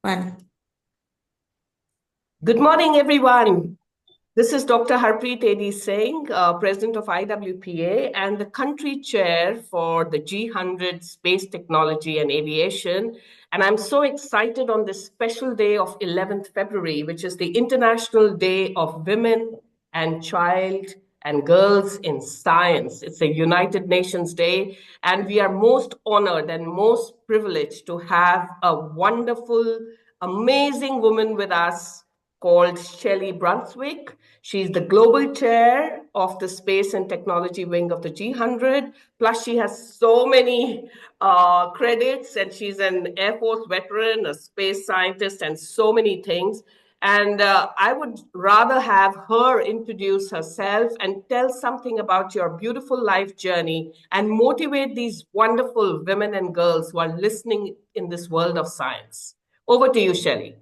One. Good morning, everyone. This is Dr. Harpreet Singh, President of IWPA and the country chair for the G100 Space Technology and Aviation. And I'm so excited on this special day of 11th February, which is the International Day of Women and Child and Girls in Science. It's a United Nations Day, and we are most honored and most privileged to have a wonderful, amazing woman with us called Shelli Brunswick. She's the global chair of the space and technology wing of the G100. Plus, she has so many credits, and she's an Air Force veteran, a space scientist, and so many things. And I would rather have her introduce herself and tell something about your beautiful life journey and motivate these wonderful women and girls who are listening in this world of science. Over to you, Shelli.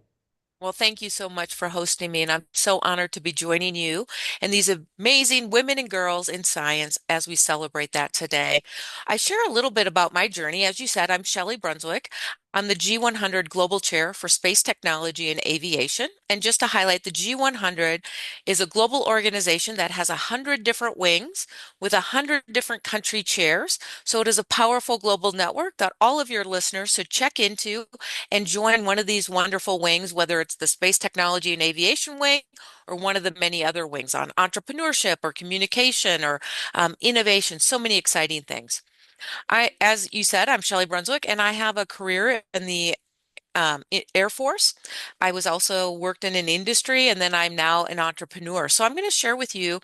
Well, thank you so much for hosting me, and I'm so honored to be joining you and these amazing women and girls in science as we celebrate that today. I share a little bit about my journey. As you said, I'm Shelli Brunswick. I'm the G100 Global Chair for Space Technology and Aviation. And just to highlight, the G100 is a global organization that has 100 different wings with 100 different country chairs. So it is a powerful global network that all of your listeners should check into and join one of these wonderful wings, whether it's the Space Technology and Aviation wing or one of the many other wings on entrepreneurship or communication or innovation, so many exciting things. As you said, I'm Shelli Brunswick, and I have a career in the Air Force. I was also worked in an industry, and then I'm now an entrepreneur. So I'm going to share with you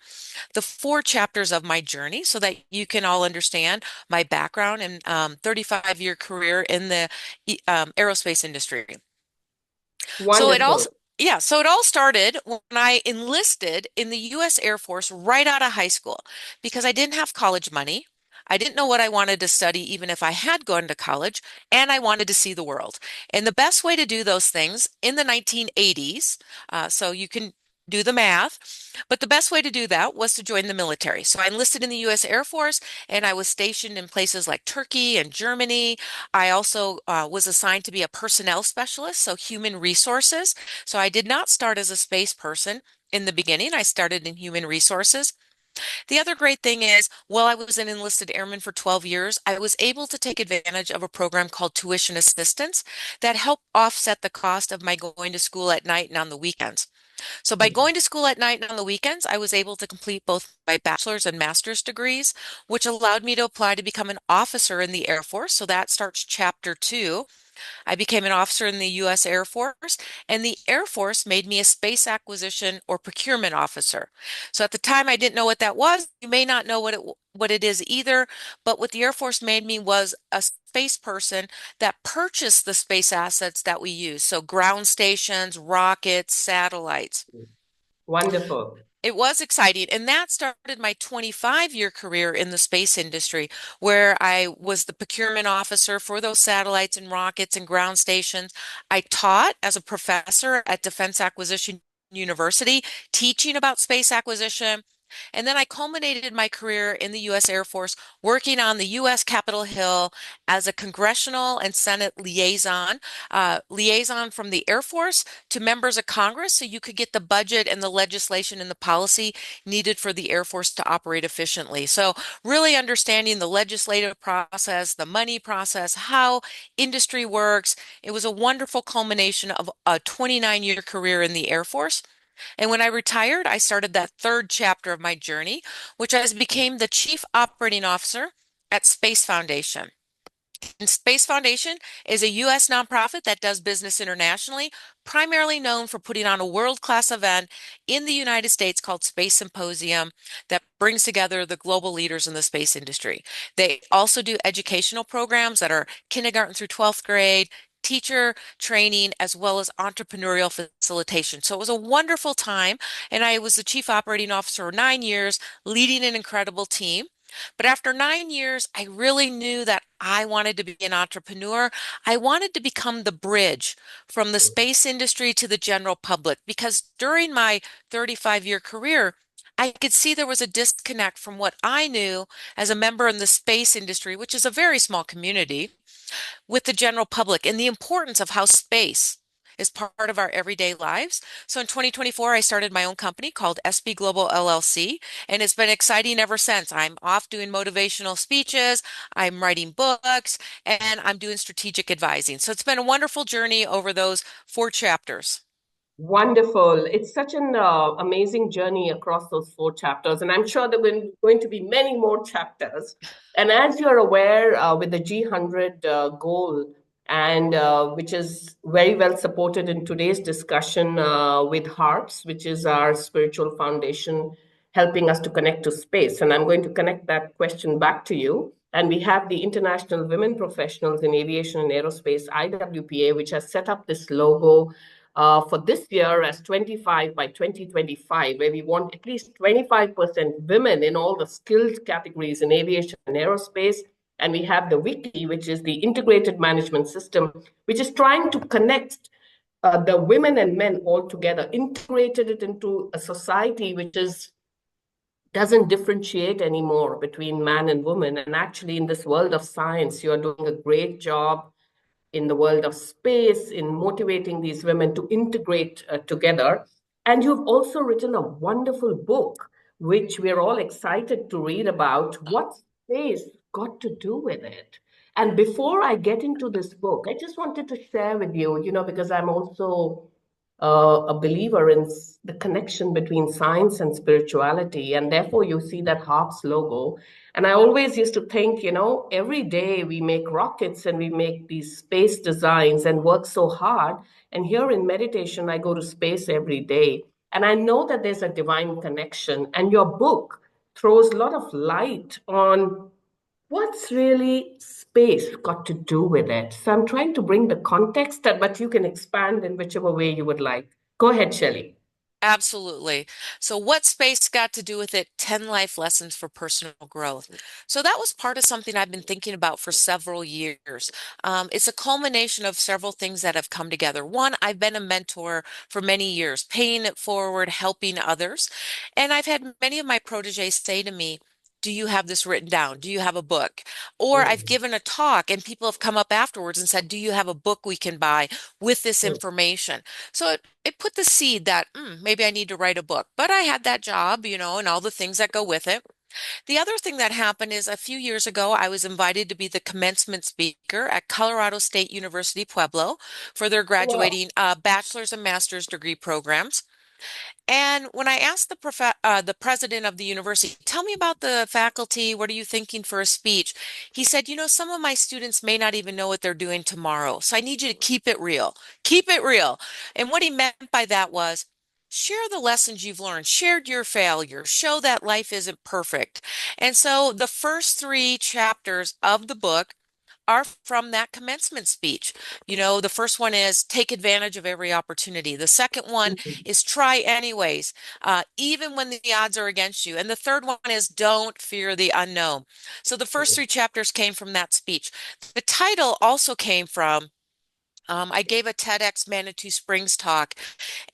the four chapters of my journey so that you can all understand my background and 35-year career in the aerospace industry. So it all, Wonderful. yeah, so it all started when I enlisted in the U.S. Air Force right out of high school because I didn't have college money. I didn't know what I wanted to study, even if I had gone to college, and I wanted to see the world. And the best way to do those things in the 1980s, so you can do the math, but the best way to do that was to join the military. So I enlisted in the U.S. Air Force, and I was stationed in places like Turkey and Germany. I also was assigned to be a personnel specialist, so human resources. So I did not start as a space person in the beginning. I started in human resources. The other great thing is, while I was an enlisted airman for 12 years, I was able to take advantage of a program called tuition assistance that helped offset the cost of my going to school at night and on the weekends. So by going to school at night and on the weekends, I was able to complete both my bachelor's and master's degrees, which allowed me to apply to become an officer in the Air Force. So that starts chapter two. I became an officer in the U.S. Air Force, and the Air Force made me a space acquisition or procurement officer. So at the time, I didn't know what that was. You may not know what it is either, but what the Air Force made me was a space person that purchased the space assets that we use. So ground stations, rockets, satellites. Wonderful. It was exciting. And that started my 25-year career in the space industry, where I was the procurement officer for those satellites and rockets and ground stations. I taught as a professor at Defense Acquisition University, teaching about space acquisition. And then I culminated my career in the U.S. Air Force working on the U.S. Capitol Hill as a congressional and Senate liaison from the Air Force to members of Congress so you could get the budget and the legislation and the policy needed for the Air Force to operate efficiently. So really understanding the legislative process, the money process, how industry works. It was a wonderful culmination of a 29-year career in the Air Force. And when I retired, I started that third chapter of my journey, which I became the chief operating officer at Space Foundation. And Space Foundation is a U.S. nonprofit that does business internationally, primarily known for putting on a world-class event in the United States called Space Symposium that brings together the global leaders in the space industry. They also do educational programs that are kindergarten through 12th grade, teacher training, as well as entrepreneurial facilitation. So it was a wonderful time, and I was the chief operating officer for 9 years, leading an incredible team. But after 9 years, I really knew that I wanted to be an entrepreneur. I wanted to become the bridge from the space industry to the general public because during my 35-year career, I could see there was a disconnect from what I knew as a member in the space industry, which is a very small community, with the general public and the importance of how space is part of our everyday lives. So in 2024, I started my own company called SB Global LLC, and it's been exciting ever since. I'm off doing motivational speeches, I'm writing books, and I'm doing strategic advising. So it's been a wonderful journey over those 4 chapters. Wonderful. It's such an amazing journey across those 4 chapters, and I'm sure there will going to be many more chapters. And as you're aware, with the G100 goal, and which is very well supported in today's discussion with Hearts, which is our spiritual foundation, helping us to connect to space. And I'm going to connect that question back to you. And we have the International Women Professionals in Aviation and Aerospace, IWPA, which has set up this logo for this year as 25 by 2025, where we want at least 25% women in all the skilled categories in aviation and aerospace. And we have the WICI, which is the integrated management system, which is trying to connect the women and men all together, integrated it into a society which is doesn't differentiate anymore between man and woman. And actually, in this world of science, you're doing a great job in the world of space, in motivating these women to integrate together. And you've also written a wonderful book, which we're all excited to read about. What space got to do with it? And before I get into this book, I just wanted to share with you, because I'm also a believer in the connection between science and spirituality. And therefore, you see that HARPS logo. And I always used to think, every day we make rockets and we make these space designs and work so hard. And here in meditation, I go to space every day. And I know that there's a divine connection. And your book throws a lot of light on what's really space got to do with it. So I'm trying to bring the context, but you can expand in whichever way you would like. Go ahead, Shelley. Absolutely. So, what space got to do with it? 10 life lessons for personal growth. So, that was part of something I've been thinking about for several years. It's a culmination of several things that have come together. One, I've been a mentor for many years, paying it forward, helping others. And I've had many of my proteges say to me, do you have this written down? Do you have a book? Or I've Mm, given a talk and people have come up afterwards and said, do you have a book we can buy with this mm, information? So it put the seed that maybe I need to write a book. But I had that job, and all the things that go with it. The other thing that happened is a few years ago, I was invited to be the commencement speaker at Colorado State University Pueblo for their wow. graduating bachelor's and master's degree programs. And when I asked the president of the university, tell me about the faculty, what are you thinking for a speech? He said, some of my students may not even know what they're doing tomorrow. So I need you to keep it real. Keep it real. And what he meant by that was share the lessons you've learned, shared your failures, show that life isn't perfect. And so the first 3 chapters of the book are from that commencement speech. The first one is take advantage of every opportunity. The second one Mm, is try anyways, even when the odds are against you. And the third one is don't fear the unknown. So the first mm. 3 chapters came from that speech. The title also came from I gave a TEDx Manitou Springs talk,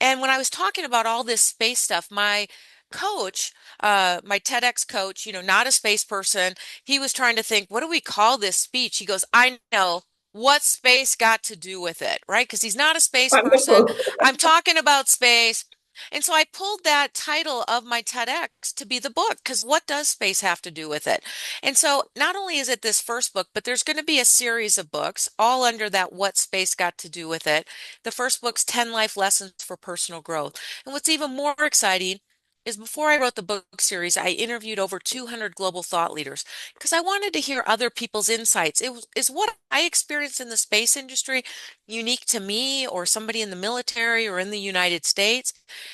and when I was talking about all this space stuff, my coach, my TEDx coach, not a space person, he was trying to think, what do we call this speech? He goes, I know. What space got to do with it, right? Because he's not a space person. Wonderful. I'm talking about space. And so I pulled that title of my TEDx to be the book, because what does space have to do with it? And so not only is it this first book, but there's going to be a series of books all under that what space got to do with it. The first book's 10 life lessons for personal growth. And what's even more exciting is before I wrote the book series, I interviewed over 200 global thought leaders because I wanted to hear other people's insights. Is what I experienced in the space industry unique to me or somebody in the military or in the United States?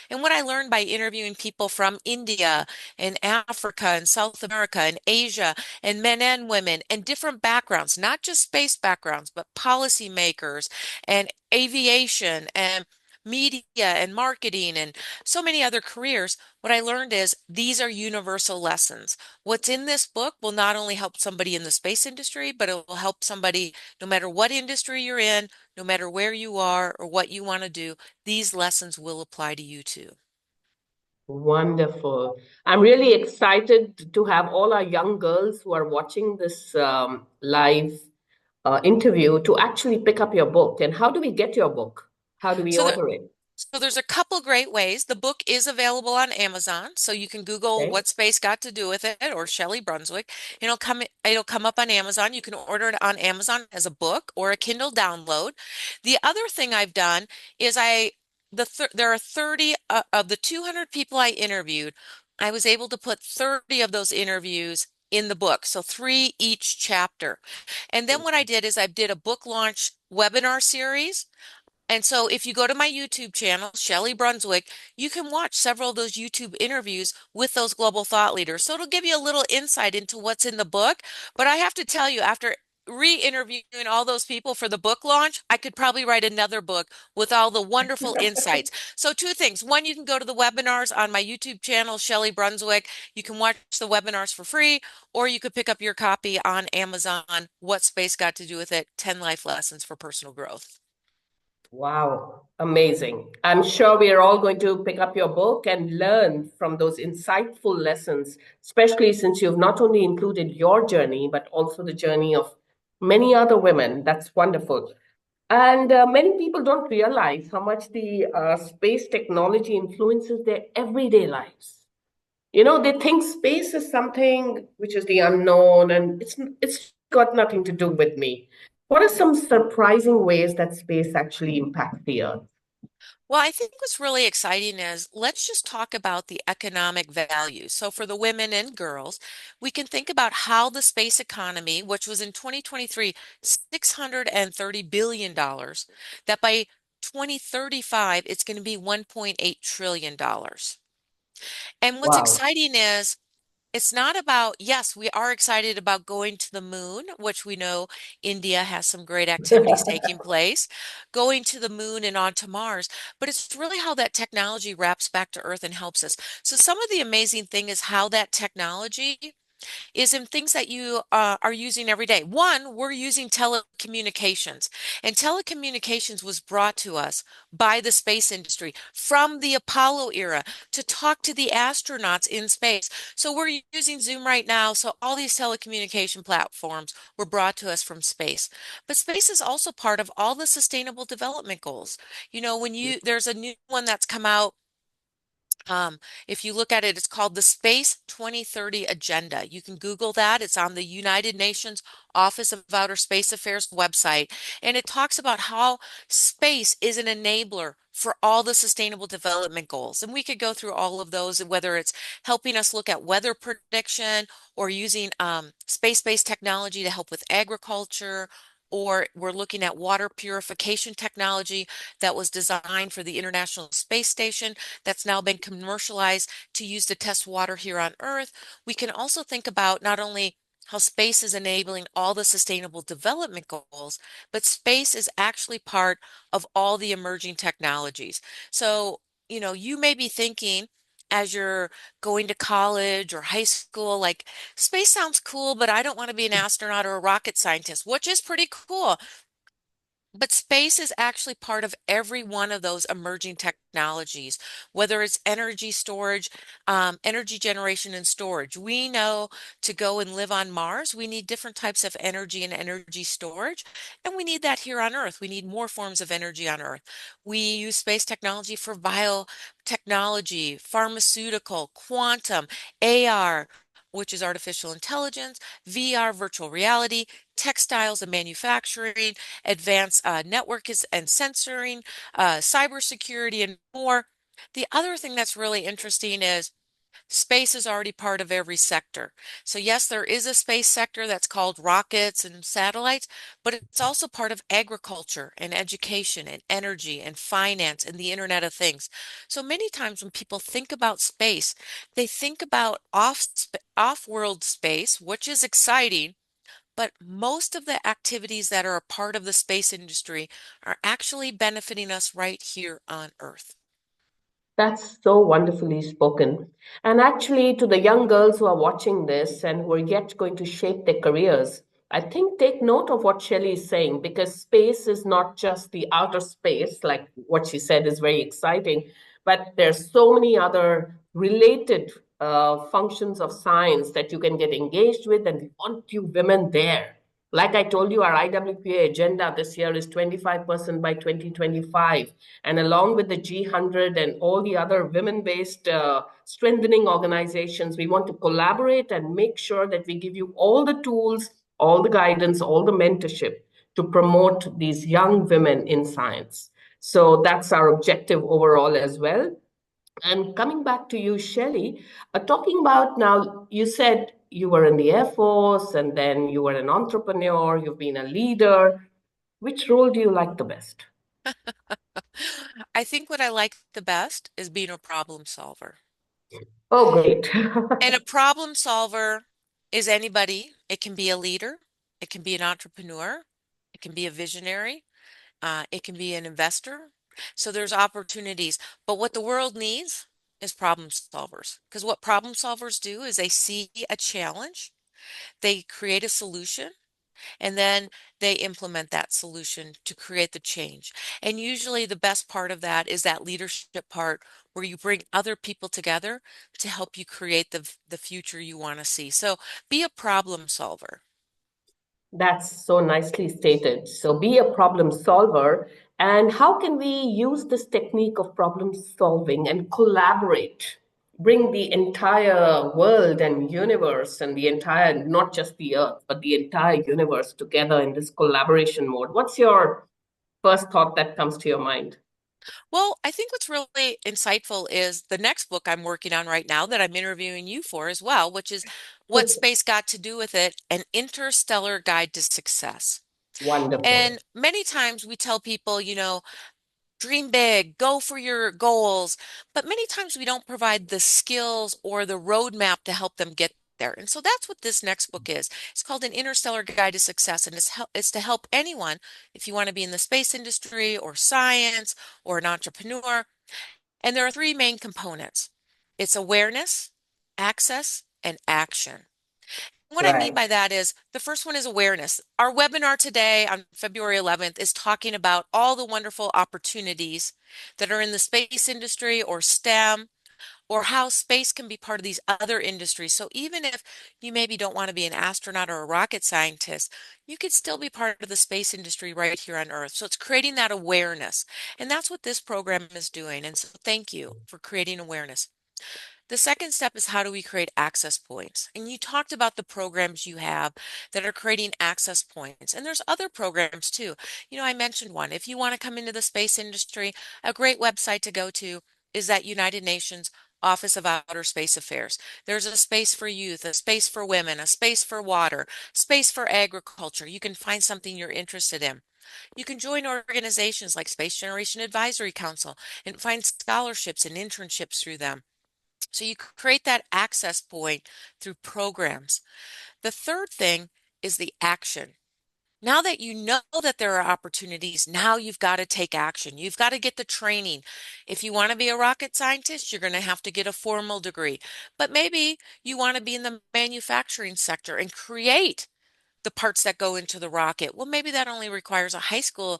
And what I learned by interviewing people from India and Africa and South America and Asia and men and women and different backgrounds, not just space backgrounds, but policymakers and aviation and media and marketing and so many other careers. What I learned is these are universal lessons. What's in this book will not only help somebody in the space industry, but it will help somebody no matter what industry you're in, no matter where you are or what you want to do. These lessons will apply to you too. Wonderful. I'm really excited to have all our young girls who are watching this live interview to actually pick up your book. And how do we get your book? How do we So, order it? so there's a couple great ways. The book is available on Amazon, so you can Google Okay. "What Space Got to Do with It" or Shelli Brunswick. It'll come up on Amazon. You can order it on Amazon as a book or a Kindle download. The other thing I've done is there are 30 of the 200 people I interviewed. I was able to put 30 of those interviews in the book, so three each chapter. And then what I did is I did a book launch webinar series. And so if you go to my YouTube channel, Shelli Brunswick, you can watch several of those YouTube interviews with those global thought leaders. So it'll give you a little insight into what's in the book. But I have to tell you, after re-interviewing all those people for the book launch, I could probably write another book with all the wonderful insights. So two things. One, you can go to the webinars on my YouTube channel, Shelli Brunswick. You can watch the webinars for free, or you could pick up your copy on Amazon, What Space Got to Do with It, 10 Life Lessons for Personal Growth. Wow, amazing. I'm sure we are all going to pick up your book and learn from those insightful lessons, especially since you've not only included your journey, but also the journey of many other women. That's wonderful. And many people don't realize how much the space technology influences their everyday lives. You know, they think space is something which is the unknown and it's got nothing to do with me. What are some surprising ways that space actually impacts the Earth? Well, I think what's really exciting is let's just talk about the economic value. So, for the women and girls, we can think about how the space economy, which was in 2023, $630 billion, that by 2035, it's going to be $1.8 trillion. And what's Wow. exciting is it's not about, yes, we are excited about going to the moon, which we know India has some great activities taking place, going to the moon and onto Mars, but it's really how that technology wraps back to Earth and helps us. So some of the amazing thing is how that technology is in things that you are using every day. One, we're using telecommunications, and telecommunications was brought to us by the space industry from the Apollo era to talk to the astronauts in space. So we're using Zoom right now. So all these telecommunication platforms were brought to us from space. But space is also part of all the sustainable development goals. You know, there's a new one that's come out, if you look at it, it's called the Space 2030 Agenda. You can Google that. It's on the United Nations Office of Outer Space Affairs website. And it talks about how space is an enabler for all the sustainable development goals. And we could go through all of those, whether it's helping us look at weather prediction or using space-based technology to help with agriculture, or we're looking at water purification technology that was designed for the International Space Station that's now been commercialized to use to test water here on Earth. We can also think about not only how space is enabling all the sustainable development goals, but space is actually part of all the emerging technologies. So, you may be thinking as you're going to college or high school, like space sounds cool, but I don't want to be an astronaut or a rocket scientist, which is pretty cool. But space is actually part of every one of those emerging technologies, whether it's energy storage, energy generation and storage. We know to go and live on Mars, we need different types of energy and energy storage, and we need that here on Earth. We need more forms of energy on Earth. We use space technology for biotechnology, pharmaceutical, quantum, AR, which is artificial intelligence, VR, virtual reality, textiles and manufacturing, advanced network and sensoring, cybersecurity, and more. The other thing that's really interesting is space is already part of every sector. So yes, there is a space sector that's called rockets and satellites, but it's also part of agriculture and education and energy and finance and the Internet of Things. So many times when people think about space, they think about off-world space, which is exciting, but most of the activities that are a part of the space industry are actually benefiting us right here on Earth. That's so wonderfully spoken. And actually, to the young girls who are watching this and who are yet going to shape their careers, I think take note of what Shelley is saying because space is not just the outer space, like what she said is very exciting, but there's so many other related functions of science that you can get engaged with, and we want you women there. Like I told you, our IWPA agenda this year is 25% by 2025. And along with the G100 and all the other women-based strengthening organizations, we want to collaborate and make sure that we give you all the tools, all the guidance, all the mentorship to promote these young women in science. So that's our objective overall as well. And coming back to you, Shelli, talking about now, you said you were in the Air Force and then you were an entrepreneur, you've been a leader. Which role do you like the best? I think what I like the best is being a problem solver. Oh, great. And a problem solver is anybody. It can be a leader, it can be an entrepreneur, it can be a visionary, it can be an investor. So there's opportunities. But what the world needs is problem solvers. Because what problem solvers do is they see a challenge, they create a solution, and then they implement that solution to create the change. And usually the best part of that is that leadership part where you bring other people together to help you create the future you want to see. So be a problem solver. That's so nicely stated. So be a problem solver. And how can we use this technique of problem solving and collaborate? Bring the entire world and universe and the entire, not just the earth, but the entire universe together in this collaboration mode. What's your first thought that comes to your mind? Well, I think what's really insightful is the next book I'm working on right now that I'm interviewing you for as well, which is What Space Got to Do with It, An Interstellar Guide to Success. Wonderful. And many times we tell people, dream big, go for your goals. But many times we don't provide the skills or the roadmap to help them get there. And so that's what this next book is. It's called An Interstellar Guide to Success, and it's to help anyone if you want to be in the space industry or science or an entrepreneur. And there are three main components. It's awareness, access, and action. What I mean Right. by that is the first one is awareness. Our webinar today on February 11th is talking about all the wonderful opportunities that are in the space industry or STEM, or how space can be part of these other industries. So even if you maybe don't want to be an astronaut or a rocket scientist, you could still be part of the space industry right here on Earth. So it's creating that awareness. And that's what this program is doing. And so thank you for creating awareness. The second step is how do we create access points? And you talked about the programs you have that are creating access points. And there's other programs too. I mentioned one. If you want to come into the space industry, a great website to go to is that United Nations Office of Outer Space Affairs. There's a space for youth, a space for women, a space for water, space for agriculture. You can find something you're interested in. You can join organizations like Space Generation Advisory Council and find scholarships and internships through them. So you create that access point through programs. The third thing is the action. Now that you know that there are opportunities, now you've got to take action. You've got to get the training. If you want to be a rocket scientist, you're going to have to get a formal degree. But maybe you want to be in the manufacturing sector and create the parts that go into the rocket. Well, maybe that only requires a high school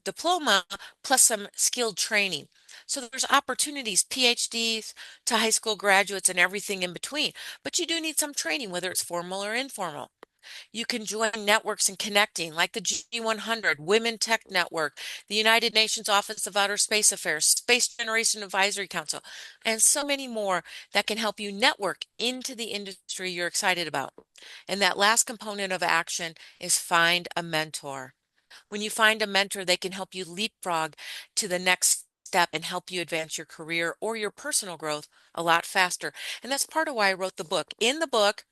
diploma plus some skilled training. So there's opportunities, PhDs to high school graduates and everything in between. But you do need some training, whether it's formal or informal. You can join networks and connecting like the G100, Women Tech Network, the United Nations Office of Outer Space Affairs, Space Generation Advisory Council, and so many more that can help you network into the industry you're excited about. And that last component of action is find a mentor. When you find a mentor, they can help you leapfrog to the next step and help you advance your career or your personal growth a lot faster. And that's part of why I wrote the book. In the book,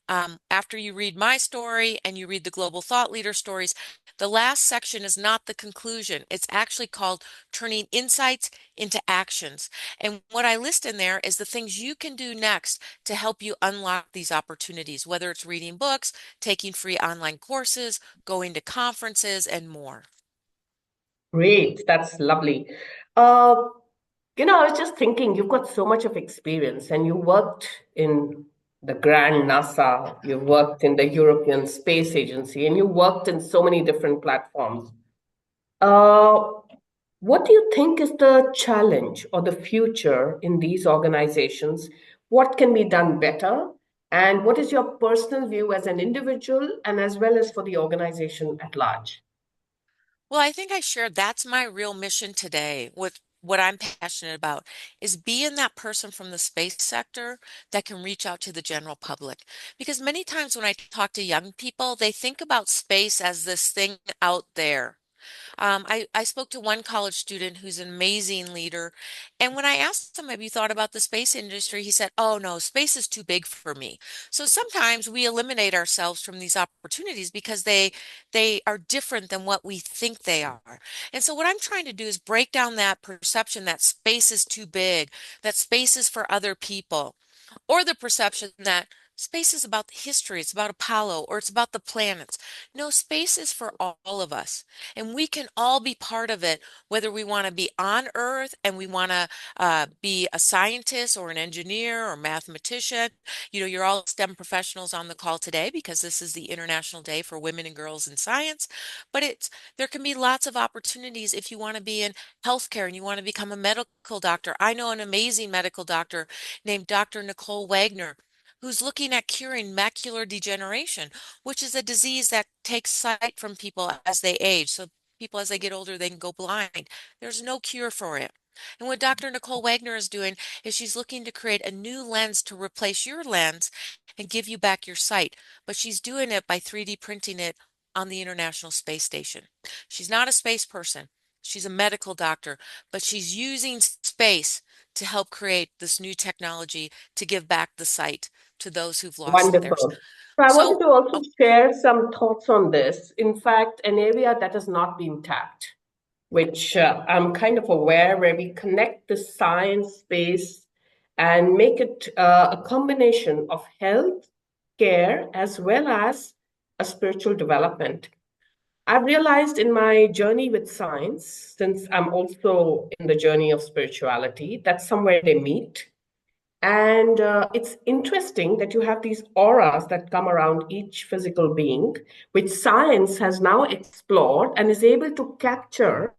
after you read my story and you read the global thought leader stories, the last section is not the conclusion. It's actually called Turning Insights into Actions. And what I list in there is the things you can do next to help you unlock these opportunities, whether it's reading books, taking free online courses, going to conferences, and more. Great. That's lovely. Uh, I was just thinking, you've got so much of experience and you worked in the grand NASA, you worked in the European Space Agency, and you worked in so many different platforms. Uh, what do you think is the challenge or the future in these organizations? What can be done better? And what is your personal view as an individual and as well as for the organization at large? Well, I think I shared that's my real mission today with what I'm passionate about is being that person from the space sector that can reach out to the general public. Because many times when I talk to young people, they think about space as this thing out there. I spoke to one college student who's an amazing leader. And when I asked him, have you thought about the space industry? He said, oh no, space is too big for me. So sometimes we eliminate ourselves from these opportunities because they are different than what we think they are. And so what I'm trying to do is break down that perception that space is too big, that space is for other people, or the perception that space is about the history, it's about Apollo, or it's about the planets. No, space is for all of us. And we can all be part of it, whether we want to be on Earth and we want to be a scientist or an engineer or mathematician. You know, you're all STEM professionals on the call today because this is the International Day for Women and Girls in Science. But there can be lots of opportunities if you want to be in healthcare and you want to become a medical doctor. I know an amazing medical doctor named Dr. Nicole Wagner, who's looking at curing macular degeneration, which is a disease that takes sight from people as they age. So people, as they get older, they can go blind. There's no cure for it. And what Dr. Nicole Wagner is doing is she's looking to create a new lens to replace your lens and give you back your sight. But she's doing it by 3D printing it on the International Space Station. She's not a space person. She's a medical doctor, but she's using space to help create this new technology to give back the sight to those who've lost theirs. Wonderful. So I wanted So, to also share some thoughts on this. In fact, an area that has not been tapped, which I'm kind of aware, where we connect the science space and make it a combination of health, care, as well as a spiritual development. I've realized in my journey with science, since I'm also in the journey of spirituality, that somewhere they meet. And it's interesting that you have these auras that come around each physical being, which science has now explored and is able to capture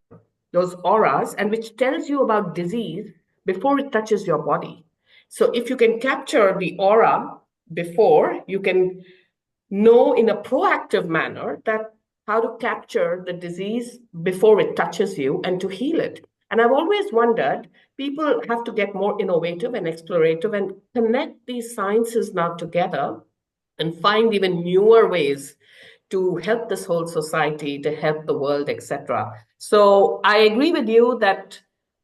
those auras and which tells you about disease before it touches your body. So if you can capture the aura before, you can know in a proactive manner that how to capture the disease before it touches you and to heal it. And I've always wondered, people have to get more innovative and explorative and connect these sciences now together and find even newer ways to help this whole society, to help the world, etc. So I agree with you that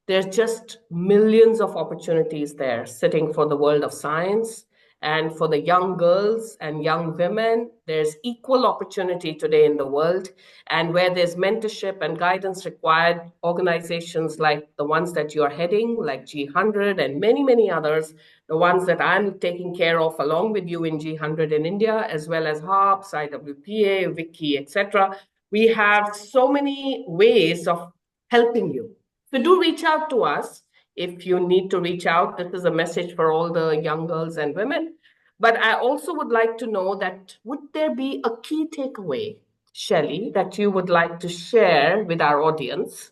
there's just millions of opportunities there sitting for the world of science. And for the young girls and young women, there's equal opportunity today in the world. And where there's mentorship and guidance required, organizations like the ones that you're heading, like G100 and many, many others, the ones that I'm taking care of along with you in G100 in India, as well as HARPS, IWPA, Wiki, etc. We have so many ways of helping you. So do reach out to us if you need to reach out. This is a message for all the young girls and women. But I also would like to know that would there be a key takeaway, Shelli, that you would like to share with our audience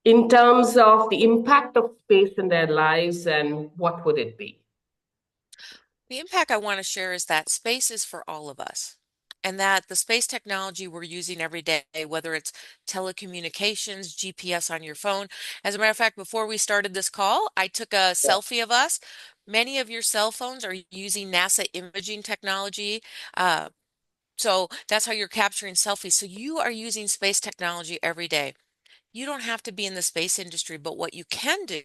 in terms of the impact of space in their lives and what would it be? the impact I want to share is that space is for all of us. And that the space technology we're using every day, whether it's telecommunications, GPS on your phone. As a matter of fact, before we started this call, I took a selfie of us. Many of your cell phones are using NASA imaging technology. Uh, so that's how you're capturing selfies. So you are using space technology every day. You don't have to be in the space industry, but what you can do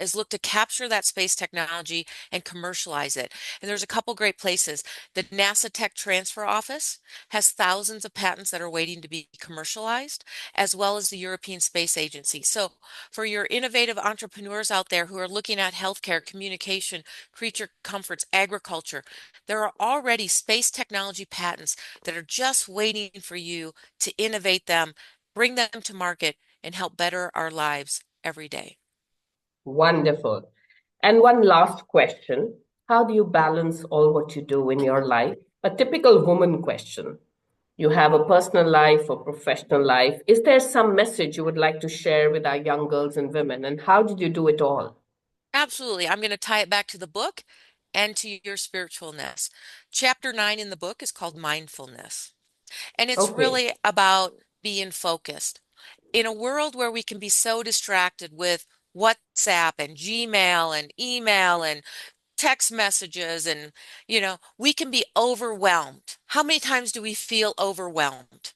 is look to capture that space technology and commercialize it. And there's a couple great places. The NASA Tech Transfer Office has thousands of patents that are waiting to be commercialized, as well as the European Space Agency. So for your innovative entrepreneurs out there who are looking at healthcare, communication, creature comforts, agriculture, there are already space technology patents that are just waiting for you to innovate them, bring them to market, and help better our lives every day. Wonderful. And one last question. How do you balance all what you do in your life? A typical woman question. You have a personal life or professional life. Is there some message you would like to share with our young girls and women? And how did you do it all? Absolutely. I'm going to tie it back to the book. and to your spiritualness. Chapter 9 in the book is called Mindfulness, and it's Okay. really about being focused. In a world where we can be so distracted with WhatsApp and Gmail and email and text messages and we can be overwhelmed. How many times do we feel overwhelmed?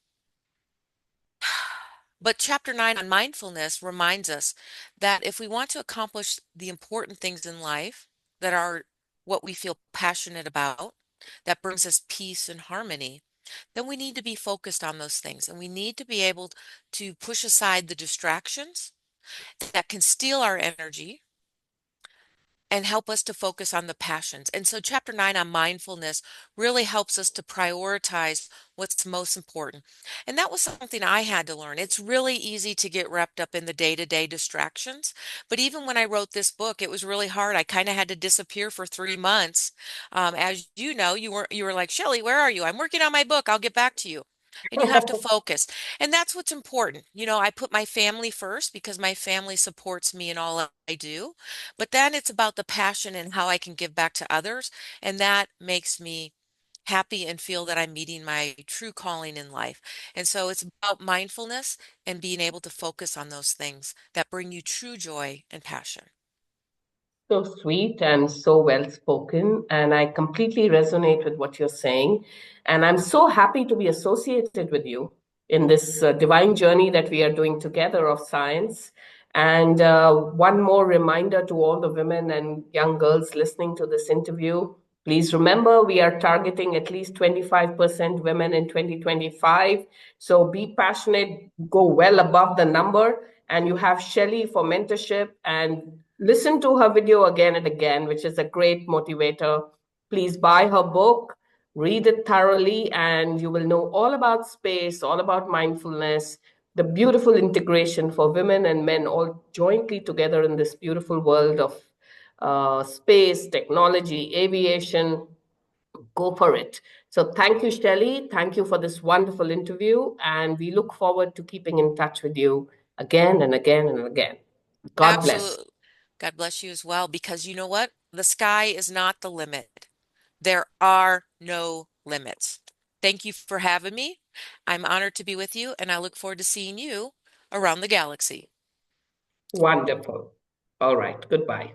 But chapter 9 on mindfulness reminds us that if we want to accomplish the important things in life that are what we feel passionate about, that brings us peace and harmony, then we need to be focused on those things, and we need to be able to push aside the distractions that can steal our energy and help us to focus on the passions. And so, chapter 9 on mindfulness really helps us to prioritize what's most important. And that was something I had to learn. It's really easy to get wrapped up in the day to day distractions. But even when I wrote this book, it was really hard. I kind of had to disappear for 3 months. As you know, you were like, Shelly, where are you? I'm working on my book. I'll get back to you. And you have to focus. And that's what's important. I put my family first because my family supports me in all I do. But then it's about the passion and how I can give back to others. And that makes me happy and feel that I'm meeting my true calling in life. And so it's about mindfulness and being able to focus on those things that bring you true joy and passion. So sweet and so well spoken. And I completely resonate with what you're saying. And I'm so happy to be associated with you in this divine journey that we are doing together of science. And one more reminder to all the women and young girls listening to this interview. Please remember, we are targeting at least 25% women in 2025. So be passionate, go well above the number. And you have Shelly for mentorship, and listen to her video again and again, which is a great motivator. Please buy her book, read it thoroughly, and you will know all about space, all about mindfulness, the beautiful integration for women and men all jointly together in this beautiful world of space, technology, aviation. Go for it. So thank you, Shelly. Thank you for this wonderful interview. And we look forward to keeping in touch with you again and again and again. God bless. Absolutely. God bless you as well, because you know what? The sky is not the limit. There are no limits. Thank you for having me. I'm honored to be with you, and I look forward to seeing you around the galaxy. Wonderful. All right. Goodbye.